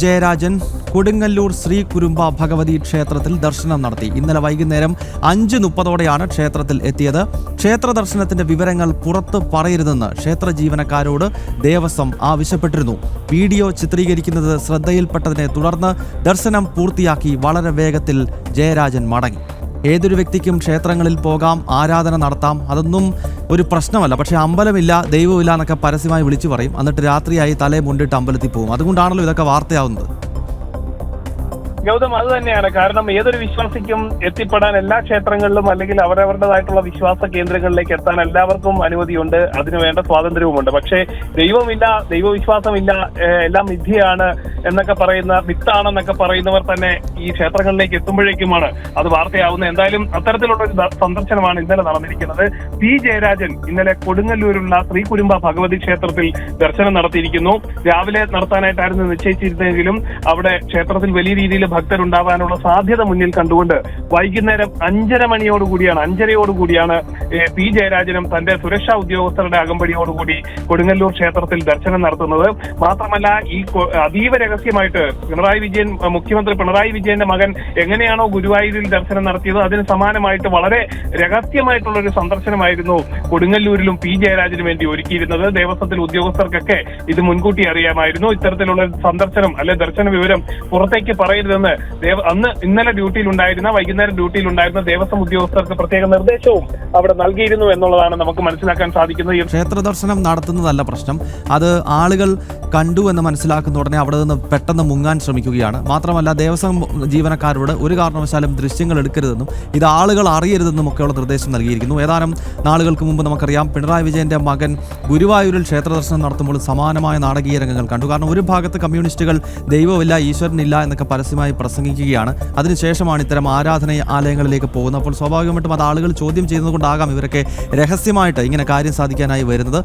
ജയരാജൻ കൊടുങ്ങല്ലൂർ ശ്രീ കുരുമ്പ ഭഗവതി ക്ഷേത്രത്തിൽ ദർശനം നടത്തി. ഇന്നലെ വൈകുന്നേരം 5:30 ക്ഷേത്രത്തിൽ എത്തിയത്. ക്ഷേത്ര ദർശനത്തിന്റെ വിവരങ്ങൾ പുറത്ത് പറയരുതെന്ന് ക്ഷേത്ര ജീവനക്കാരോട് ദേവസ്വം ആവശ്യപ്പെട്ടിരുന്നു. വീഡിയോ ചിത്രീകരിക്കുന്നത് ശ്രദ്ധയിൽപ്പെട്ടതിനെ തുടർന്ന് ദർശനം പൂർത്തിയാക്കി വളരെ വേഗത്തിൽ ജയരാജൻ മടങ്ങി. ഏതൊരു വ്യക്തിക്കും ക്ഷേത്രങ്ങളിൽ പോകാം, ആരാധന നടത്താം, അതൊന്നും ഒരു പ്രശ്നമല്ല. പക്ഷേ അമ്പലമില്ല, ദൈവമില്ല എന്നൊക്കെ പരസ്യമായി വിളിച്ചു പറയും. എന്നിട്ട് രാത്രിയായി തലയെ മുണ്ടിട്ട് അമ്പലത്തിൽ പോകും. അതുകൊണ്ടാണല്ലോ ഇതൊക്കെ വാർത്തയാവുന്നത്. ഗൗതം, അത് തന്നെയാണ് കാരണം. ഏതൊരു വിശ്വാസിക്കും എത്തിപ്പെടാൻ എല്ലാ ക്ഷേത്രങ്ങളിലും അല്ലെങ്കിൽ അവരവരുടേതായിട്ടുള്ള വിശ്വാസ കേന്ദ്രങ്ങളിലേക്ക് എത്താൻ എല്ലാവർക്കും അനുമതിയുണ്ട്, അതിനുവേണ്ട സ്വാതന്ത്ര്യവുമുണ്ട്. പക്ഷേ ദൈവമില്ല, ദൈവവിശ്വാസമില്ല, എല്ലാം മിഥ്യയാണ് എന്നൊക്കെ പറയുന്ന, മിത്താണെന്നൊക്കെ പറയുന്നവർ തന്നെ ഈ ക്ഷേത്രങ്ങളിലേക്ക് എത്തുമ്പോഴേക്കുമാണ് അത് വാർത്തയാവുന്നത്. എന്തായാലും അത്തരത്തിലുള്ള ഒരു സന്ദർശനമാണ് ഇന്നലെ നടന്നിരിക്കുന്നത്. പി ജയരാജൻ ഇന്നലെ കൊടുങ്ങല്ലൂരുള്ള ശ്രീ കുരുമ്പ ഭഗവതി ക്ഷേത്രത്തിൽ ദർശനം നടത്തിയിരിക്കുന്നു. രാവിലെ നടത്താനായിട്ടായിരുന്നു നിശ്ചയിച്ചിരുന്നെങ്കിലും അവിടെ ക്ഷേത്രത്തിൽ വലിയ രീതിയിൽ ഭക്തരുണ്ടാവാനുള്ള സാധ്യത മുന്നിൽ കണ്ടുകൊണ്ട് വൈകുന്നേരം 5:30 പി ജയരാജനും തന്റെ സുരക്ഷാ ഉദ്യോഗസ്ഥരുടെ അകമ്പടിയോടുകൂടി കൊടുങ്ങല്ലൂർ ക്ഷേത്രത്തിൽ ദർശനം നടത്തുന്നത്. മാത്രമല്ല, ഈ അതീവ രഹസ്യമായിട്ട് മുഖ്യമന്ത്രി പിണറായി വിജയന്റെ മകൻ എങ്ങനെയാണോ ഗുരുവായൂരിൽ ദർശനം നടത്തിയത് അതിന് സമാനമായിട്ട് വളരെ രഹസ്യമായിട്ടുള്ള ഒരു സന്ദർശനമായിരുന്നു കൊടുങ്ങല്ലൂരിലും പി ജയരാജന് വേണ്ടി ഒരുക്കിയിരുന്നത്. ദേവസ്വത്തിൽ ഉദ്യോഗസ്ഥർക്കൊക്കെ ഇത് മുൻകൂട്ടി അറിയാമായിരുന്നു. ഇത്തരത്തിലുള്ള സന്ദർശനം അല്ലെ ദർശന വിവരം പുറത്തേക്ക് പറയരുതെന്ന് ഇന്നലെ വൈകുന്നേരം ഡ്യൂട്ടിയിലുണ്ടായിരുന്ന ദേവസ്വം ഉദ്യോഗസ്ഥർക്ക് പ്രത്യേക നിർദ്ദേശവും അവിടെ നൽകിയിരുന്നു എന്നുള്ളതാണ് നമുക്ക് മനസ്സിലാക്കാൻ സാധിക്കുന്നത്. ക്ഷേത്ര ദർശനം നടത്തുന്നതല്ല പ്രശ്നം, അത് ആളുകൾ കണ്ടു എന്ന് മനസ്സിലാക്കുന്ന ഉടനെ അവിടെ നിന്ന് പെട്ടെന്ന് മുങ്ങാൻ ശ്രമിക്കുകയാണ്. മാത്രമല്ല, ദേവസ്വം ജീവനക്കാരോട് ഒരു കാരണവശാലും ദൃശ്യങ്ങൾ എടുക്കരുതെന്നും ഇത് ആളുകൾ അറിയരുതെന്നും ഒക്കെയുള്ള നിർദ്ദേശം നൽകിയിരിക്കുന്നു. ഏതാനും നാളുകൾക്ക് മുമ്പ് നമുക്കറിയാം, പിണറായി വിജയന്റെ മകൻ ഗുരുവായൂരിൽ ക്ഷേത്ര ദർശനം നടത്തുമ്പോൾ സമാനമായ നാടകീയ രംഗങ്ങൾ കണ്ടു. കാരണം ഒരു ഭാഗത്ത് കമ്മ്യൂണിസ്റ്റുകൾ ദൈവമില്ല, ഈശ്വരനില്ല എന്നൊക്കെ പരസ്യമായി പ്രസംഗിക്കുകയാണ്. അതിനുശേഷമാണ് ഇത്തരം ആലയങ്ങളിലേക്ക് പോകുന്നത്. അപ്പോൾ സ്വാഭാവികമായിട്ടും അത് ആളുകൾ ചോദ്യം ചെയ്യുന്നത് കൊണ്ടാകാം ഇവരൊക്കെ രഹസ്യമായിട്ട് ഇങ്ങനെ കാര്യം സാധിക്കാനായി വരുന്നത്.